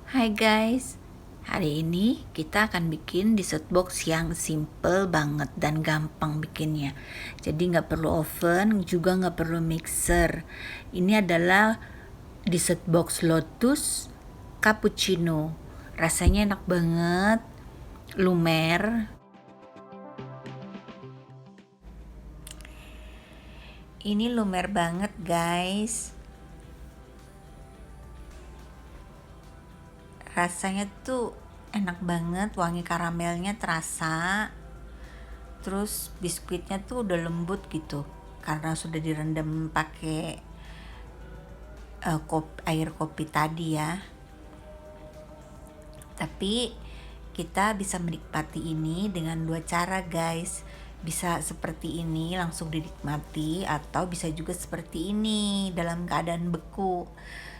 Hai guys, hari ini kita akan bikin dessert box yang simple banget dan gampang bikinnya. Jadi nggak perlu oven, juga nggak perlu mixer. Ini adalah dessert box lotus cappuccino. Rasanya enak banget, lumer. Ini lumer banget guys. Rasanya tuh enak banget, wangi karamelnya terasa. Terus biskuitnya tuh udah lembut gitu karena sudah direndam pakai air kopi tadi ya. Tapi kita bisa menikmati ini dengan dua cara guys. Bisa seperti ini langsung dinikmati, atau bisa juga seperti ini dalam keadaan beku.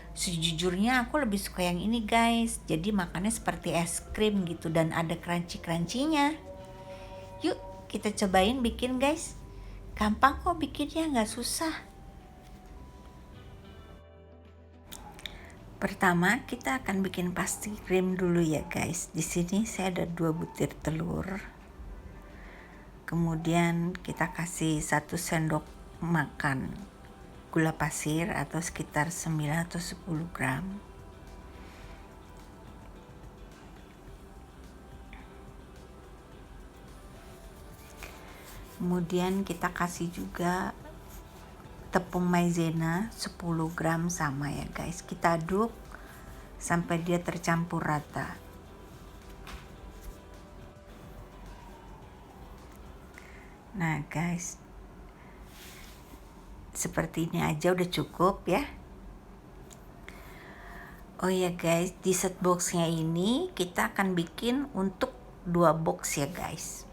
Sejujurnya aku lebih suka yang ini guys, jadi makannya seperti es krim gitu dan ada crunchy-crunchy-nya. Yuk kita cobain bikin guys. Gampang kok bikinnya, nggak susah. Pertama kita akan bikin pastry krim dulu ya guys. Di sini saya ada 2 butir telur. Kemudian kita kasih 1 sendok makan gula pasir atau sekitar 9 atau 10 gram. Kemudian kita kasih juga tepung maizena 10 gram sama ya guys. Kita aduk sampai dia tercampur rata. Nah guys, seperti ini aja udah cukup ya. Oh ya guys, dessert boxnya ini kita akan bikin untuk 2 box ya guys.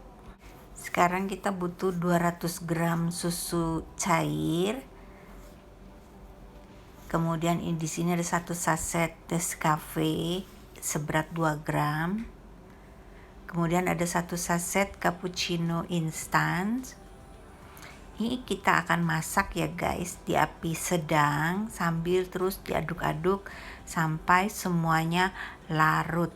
Sekarang kita butuh 200 gram susu cair. Kemudian di sini ada 1 saset Nescafe seberat 2 gram. Kemudian ada 1 saset cappuccino instan. Ini kita akan masak ya guys di api sedang sambil terus diaduk-aduk sampai semuanya larut.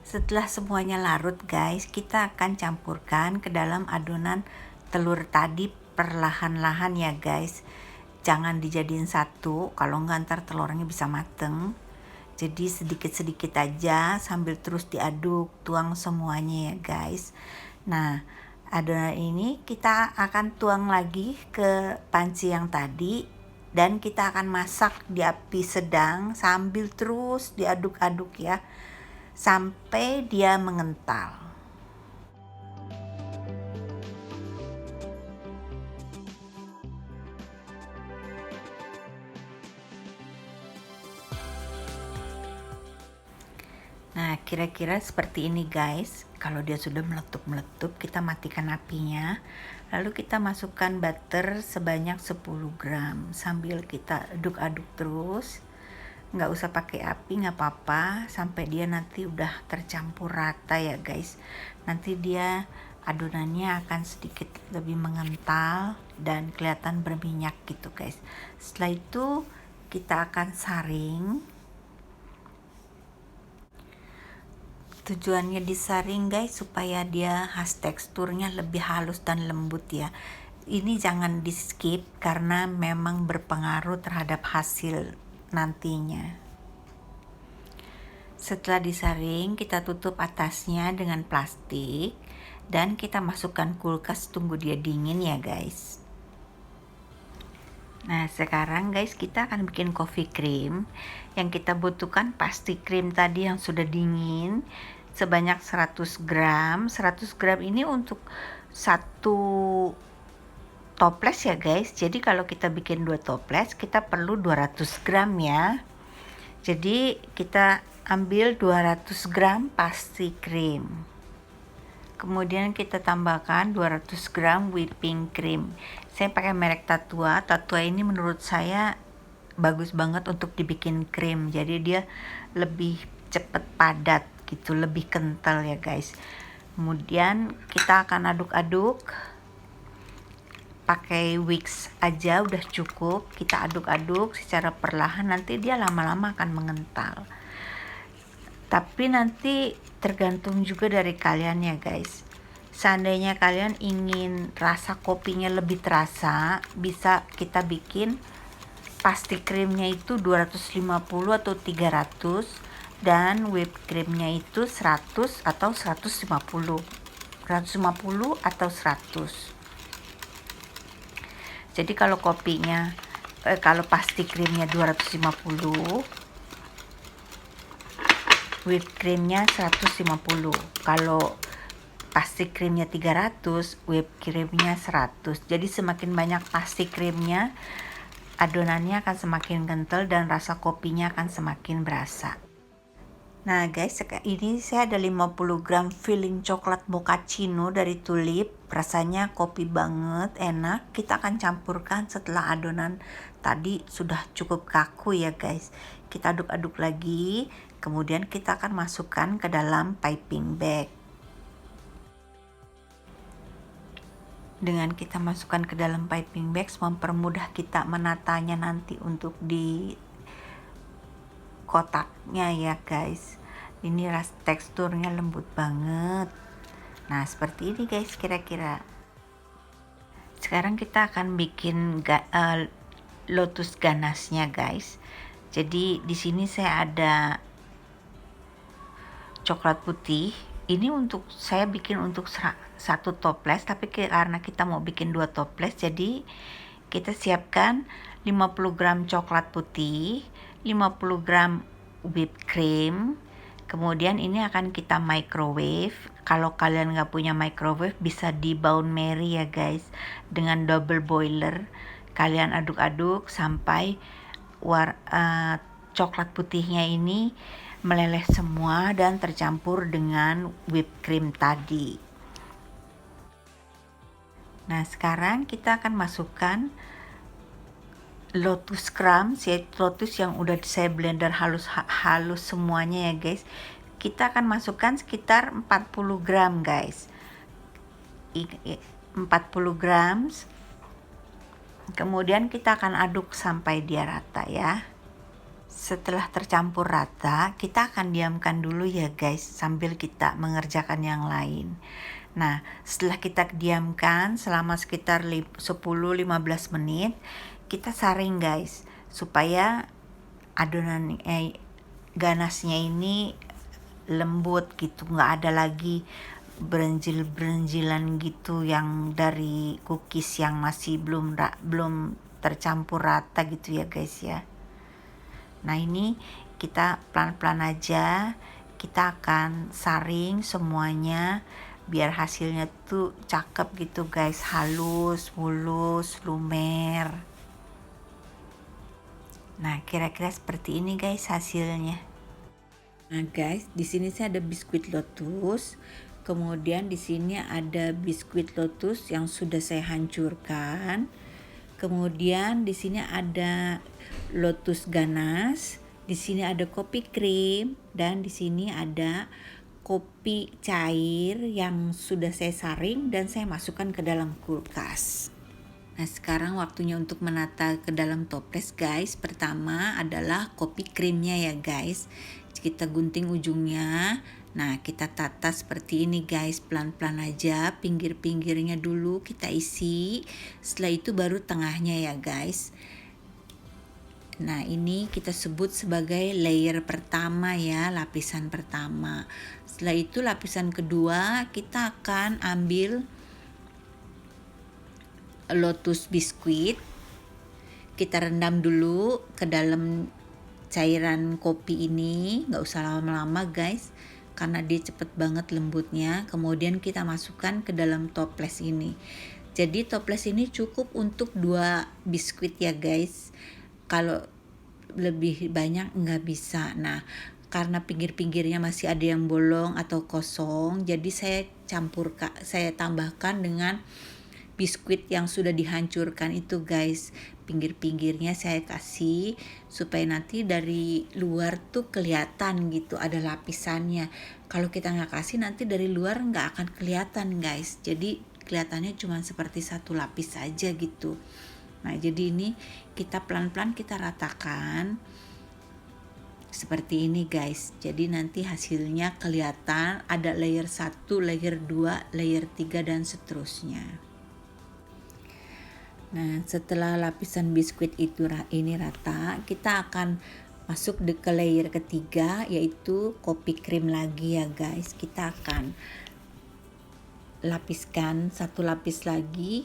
Setelah semuanya larut guys, kita akan campurkan ke dalam adonan telur tadi perlahan-lahan ya guys. Jangan dijadiin satu, kalau nggak ntar telurnya bisa mateng. Jadi sedikit-sedikit aja sambil terus diaduk, tuang semuanya ya guys. Nah, adonan ini kita akan tuang lagi ke panci yang tadi dan kita akan masak di api sedang sambil terus diaduk-aduk ya sampai dia mengental. Nah, kira-kira seperti ini guys. Kalau dia sudah meletup-meletup, kita matikan apinya. Lalu kita masukkan butter sebanyak 10 gram sambil kita aduk-aduk terus. Nggak usah pakai api, nggak apa-apa, sampai dia nanti udah tercampur rata ya guys. Nanti dia adonannya akan sedikit lebih mengental dan kelihatan berminyak gitu guys. Setelah itu kita akan saring. Tujuannya disaring guys supaya dia teksturnya lebih halus dan lembut ya. Ini jangan di skip karena memang berpengaruh terhadap hasil nantinya. Setelah disaring, kita tutup atasnya dengan plastik dan kita masukkan kulkas, tunggu dia dingin ya guys. Nah sekarang guys, kita akan bikin coffee cream. Yang kita butuhkan pasti krim tadi yang sudah dingin sebanyak 100 gram. 100 gram ini untuk 1 toples ya guys. Jadi kalau kita bikin 2 toples kita perlu 200 gram ya. Jadi kita ambil 200 gram pasti krim. Kemudian kita tambahkan 200 gram whipping cream. Saya pakai merek Tatua. Tatua ini menurut saya bagus banget untuk dibikin krim. Jadi dia lebih cepet padat gitu, lebih kental ya guys. Kemudian kita akan aduk-aduk pakai whisk aja udah cukup. Kita aduk-aduk secara perlahan, nanti dia lama-lama akan mengental. Tapi nanti tergantung juga dari kalian ya guys. Seandainya kalian ingin rasa kopinya lebih terasa, bisa kita bikin pasti krimnya itu 250 atau 300 dan whipped creamnya itu 100 atau 150 atau 100. Jadi kalau kopinya kalau pasti krimnya 250, whipped creamnya 150. Kalau pasti krimnya 300, whipped creamnya 100. Jadi semakin banyak pasti krimnya, adonannya akan semakin kental dan rasa kopinya akan semakin berasa. Nah guys, ini saya ada 50 gram filling coklat mochaccino dari Tulip. Rasanya kopi banget, enak. Kita akan campurkan setelah adonan tadi sudah cukup kaku ya guys. Kita aduk-aduk lagi, kemudian kita akan masukkan ke dalam piping bag. Dengan kita masukkan ke dalam piping bag, mempermudah kita menatanya nanti untuk di kotaknya ya guys. Ini teksturnya lembut banget. Nah seperti ini guys kira-kira. Sekarang kita akan bikin lotus ganasnya guys. Jadi di sini saya ada coklat putih. Ini untuk saya bikin untuk satu toples, tapi karena kita mau bikin 2 toples, jadi kita siapkan 50 gram coklat putih, 50 gram whipped cream. Kemudian ini akan kita microwave. Kalau kalian nggak punya microwave, bisa di Baun Marie ya guys, dengan double boiler. Kalian aduk-aduk sampai coklat putihnya ini meleleh semua dan tercampur dengan whipped cream tadi. Nah sekarang kita akan masukkan lotus crumbs, yaitu lotus yang udah saya blender halus semuanya ya guys. Kita akan masukkan sekitar 40 gram guys, 40 grams. Kemudian kita akan aduk sampai dia rata ya. Setelah tercampur rata, kita akan diamkan dulu ya guys, sambil kita mengerjakan yang lain. Nah setelah kita diamkan selama sekitar 10-15 menit, kita saring guys, supaya adonan ganasnya ini lembut gitu, nggak ada lagi berenjil-berenjilan gitu yang dari cookies yang masih belum tercampur rata gitu ya guys ya. Nah ini kita pelan-pelan aja, kita akan saring semuanya biar hasilnya tuh cakep gitu guys, halus, mulus, lumer. Nah kira-kira seperti ini guys hasilnya. Nah guys, di sini saya ada biskuit lotus. Kemudian di sini ada biskuit lotus yang sudah saya hancurkan. Kemudian di sini ada lotus ganas, di sini ada kopi krim, dan di sini ada kopi cair yang sudah saya saring dan saya masukkan ke dalam kulkas. Nah sekarang waktunya untuk menata ke dalam toples guys. Pertama adalah kopi krimnya ya guys. Kita gunting ujungnya. Nah kita tata seperti ini guys, pelan-pelan aja, pinggir-pinggirnya dulu kita isi, setelah itu baru tengahnya ya guys. Nah ini kita sebut sebagai layer pertama ya, lapisan pertama. Setelah itu lapisan kedua kita akan ambil lotus biskuit, kita rendam dulu ke dalam cairan kopi ini, nggak usah lama-lama guys, karena dia cepet banget lembutnya. Kemudian kita masukkan ke dalam toples ini. Jadi toples ini cukup untuk 2 biskuit ya guys, kalau lebih banyak nggak bisa. Nah karena pinggir-pinggirnya masih ada yang bolong atau kosong, jadi saya tambahkan dengan biskuit yang sudah dihancurkan itu guys. Pinggir-pinggirnya saya kasih supaya nanti dari luar tuh kelihatan gitu ada lapisannya. Kalau kita nggak kasih nanti dari luar nggak akan kelihatan guys. Jadi kelihatannya cuma seperti satu lapis saja gitu. Nah, jadi ini kita pelan-pelan kita ratakan seperti ini guys. Jadi nanti hasilnya kelihatan ada layer 1, layer 2, layer 3 dan seterusnya. Nah, setelah lapisan biskuit ini rata, kita akan masuk ke layer ketiga, yaitu kopi krim lagi ya guys. Kita akan lapiskan satu lapis lagi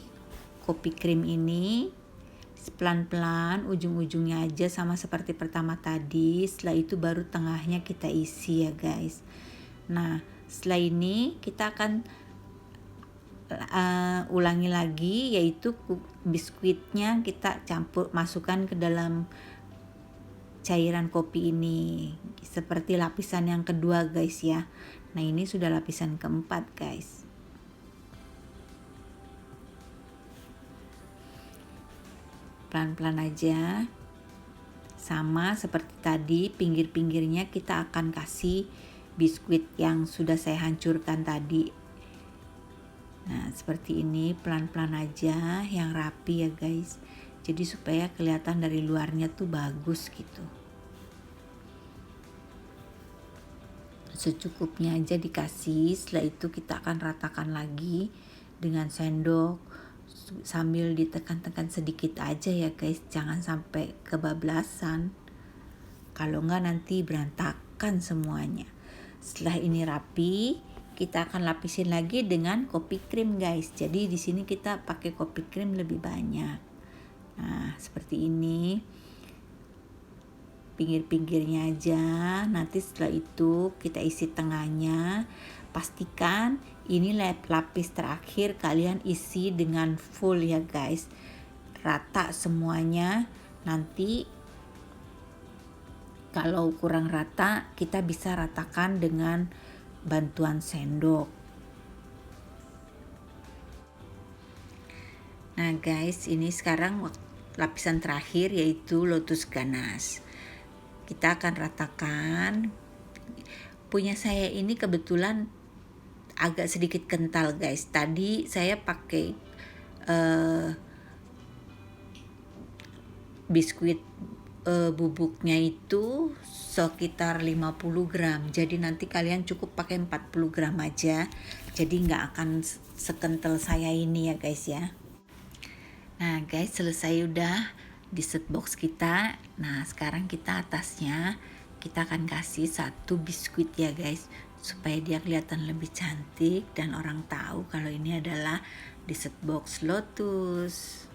kopi krim ini pelan-pelan, ujung-ujungnya aja sama seperti pertama tadi. Setelah itu baru tengahnya kita isi ya guys. Nah, setelah ini kita akan ulangi lagi, yaitu biskuitnya kita masukkan ke dalam cairan kopi ini seperti lapisan yang kedua guys ya. Nah, ini sudah lapisan keempat guys. Pelan-pelan aja, sama seperti tadi, pinggir-pinggirnya kita akan kasih biskuit yang sudah saya hancurkan tadi. Nah, seperti ini, pelan-pelan aja, yang rapi ya guys, jadi supaya kelihatan dari luarnya tuh bagus gitu. Secukupnya aja dikasih. Setelah itu kita akan ratakan lagi dengan sendok sambil ditekan-tekan sedikit aja ya guys, jangan sampai kebablasan, kalau enggak nanti berantakan semuanya. Setelah ini rapi, kita akan lapisin lagi dengan kopi krim guys. Jadi di sini kita pakai kopi krim lebih banyak. Nah, seperti ini, pinggir-pinggirnya aja. Nanti setelah itu kita isi tengahnya. Pastikan ini lapis terakhir kalian isi dengan full ya guys, rata semuanya. Nanti kalau kurang rata, kita bisa ratakan dengan bantuan sendok. Nah guys, ini sekarang lapisan terakhir yaitu lotus ganas. Kita akan ratakan. Punya saya ini kebetulan agak sedikit kental guys. Tadi saya pakai biskuit bubuknya itu sekitar 50 gram. Jadi nanti kalian cukup pakai 40 gram aja. Jadi nggak akan sekental saya ini ya guys ya. Nah guys, selesai udah di set box kita. Nah sekarang kita atasnya kita akan kasih satu biskuit ya guys, supaya dia kelihatan lebih cantik dan orang tahu kalau ini adalah dessert box lotus.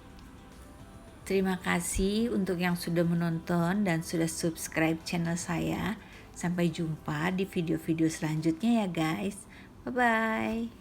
Terima kasih untuk yang sudah menonton dan sudah subscribe channel saya. Sampai jumpa di video-video selanjutnya ya guys. Bye bye.